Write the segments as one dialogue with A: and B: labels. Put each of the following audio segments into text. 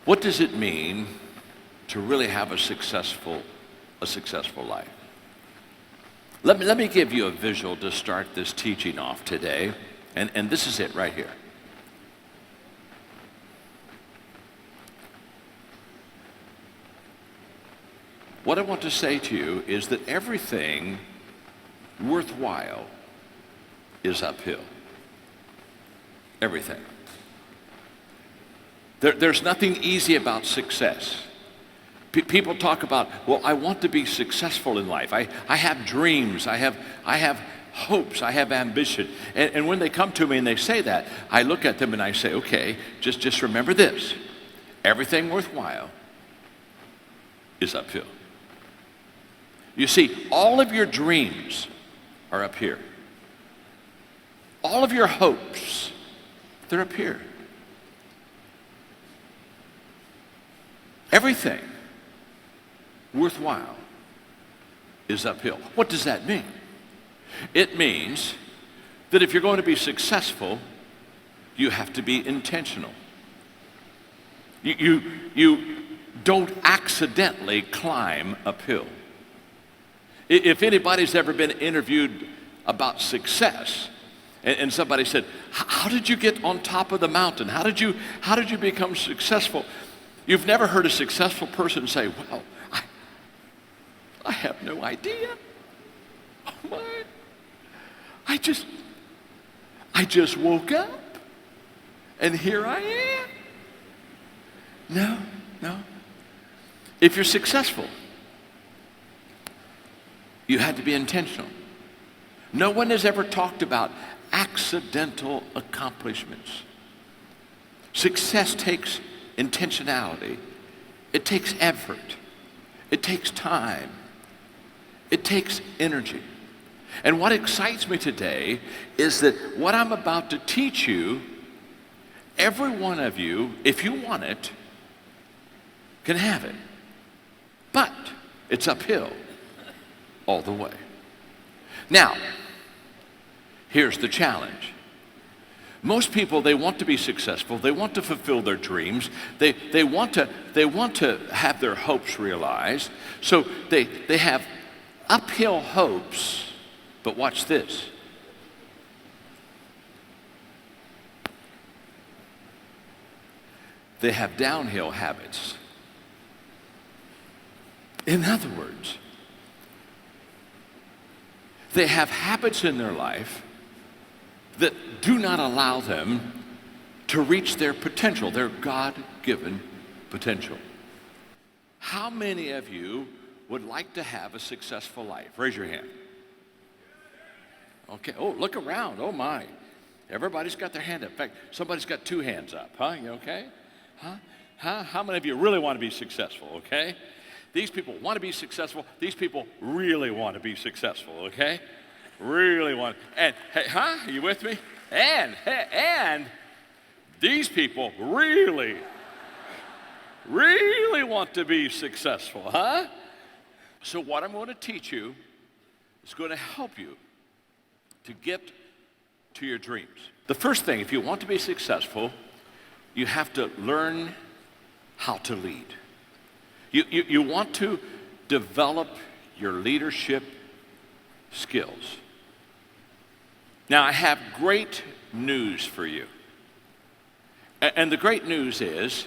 A: What does it mean to really have a successful life? Let me give you a visual to start this teaching off today, and this is it right here. What I want to say to you is that everything worthwhile is uphill. Everything. There's nothing easy about success. People talk about, well, I want to be successful in life. I have dreams. I have hopes. I have ambition. And when they come to me and they say that, I look at them and I say, okay, just remember this. Everything worthwhile is uphill. You see, all of your dreams are up here. All of your hopes, they're up here. Everything worthwhile is uphill. What does that mean? It means that if you're going to be successful, you have to be intentional. You don't accidentally climb uphill. If anybody's ever been interviewed about success, and somebody said, how did you get on top of the mountain? How did you become successful? You've never heard a successful person say, well, I have no idea. Oh my. I just woke up and here I am. No. If you're successful, you had to be intentional. No one has ever talked about accidental accomplishments. Success takes intentionality. It takes effort. It takes time. It takes energy. And what excites me today is that what I'm about to teach you, every one of you, if you want it, can have it. But it's uphill all the way. Now, here's the challenge. Most people, they want to be successful. They want to fulfill their dreams. They want to have their hopes realized. So they have uphill hopes, but watch this. They have downhill habits. In other words, they have habits in their life that do not allow them to reach their potential, their God-given potential. How many of you would like to have a successful life? Raise your hand. Okay, oh, look around, oh my. Everybody's got their hand up. In fact, somebody's got two hands up, huh? You okay? Huh? How many of you really want to be successful, okay? These people want to be successful. These people really want to be successful, okay? Really want. And, hey, are you with me? And these people really want to be successful, huh? So what I'm going to teach you is going to help you to get to your dreams. The first thing, if you want to be successful, you have to learn how to lead. You want to develop your leadership skills. Now, I have great news for you. And the great news is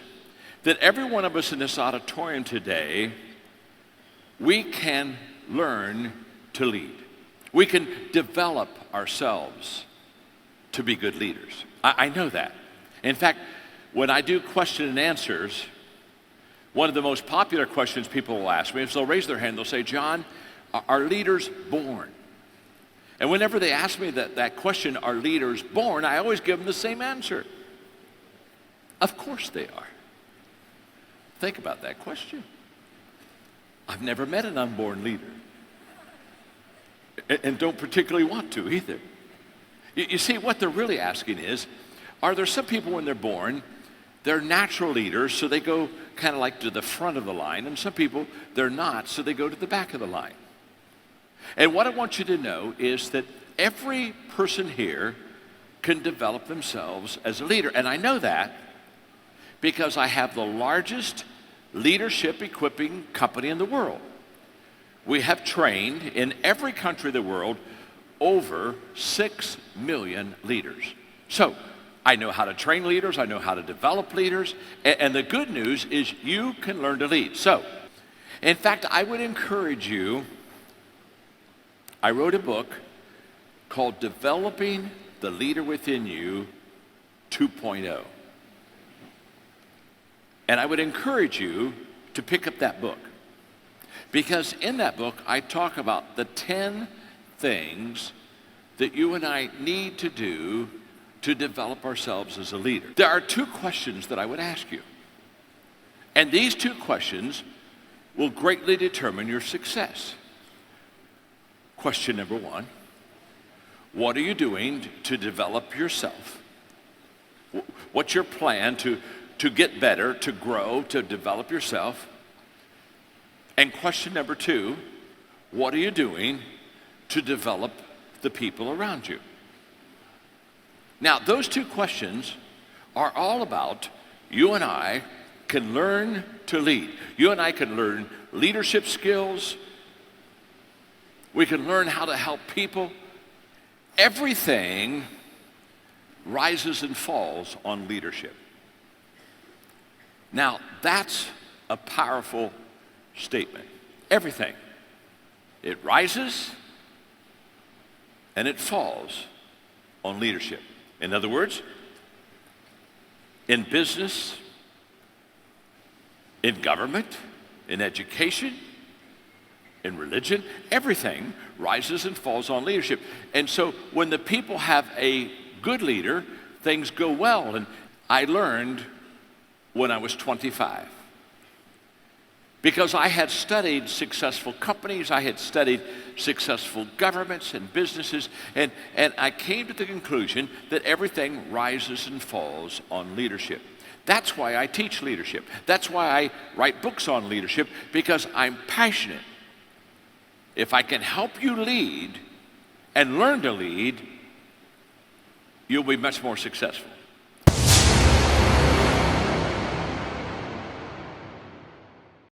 A: that every one of us in this auditorium today, we can learn to lead. We can develop ourselves to be good leaders. I know that. In fact, when I do question and answers, one of the most popular questions people will ask me is they'll raise their hand, they'll say, John, are leaders born? And whenever they ask me that question, are leaders born, I always give them the same answer. Of course they are. Think about that question. I've never met an unborn leader. And don't particularly want to either. You see, what they're really asking is, are there some people when they're born, they're natural leaders, so they go kind of like to the front of the line, and some people, they're not, so they go to the back of the line. And what I want you to know is that every person here can develop themselves as a leader. And I know that because I have the largest leadership equipping company in the world. We have trained in every country of the world over 6 million leaders. So I know how to train leaders, I know how to develop leaders, and the good news is you can learn to lead. So, in fact, I would encourage you, I wrote a book called Developing the Leader Within You 2.0. And I would encourage you to pick up that book. Because in that book, I talk about the 10 things that you and I need to do to develop ourselves as a leader. There are 2 questions that I would ask you. And these 2 questions will greatly determine your success. Question number 1, what are you doing to develop yourself? What's your plan to get better, to grow, to develop yourself? And question number 2, what are you doing to develop the people around you? Now, those 2 questions are all about you and I can learn to lead. You and I can learn leadership skills. We can learn how to help people. Everything rises and falls on leadership. Now, that's a powerful statement. Everything. It rises and it falls on leadership. In other words, in business, in government, in education, in religion, everything rises and falls on leadership. And so when the people have a good leader, things go well. And I learned when I was 25. Because I had studied successful companies, I had studied successful governments and businesses, and I came to the conclusion that everything rises and falls on leadership. That's why I teach leadership. That's why I write books on leadership, because I'm passionate. If I can help you lead and learn to lead, you'll be much more successful.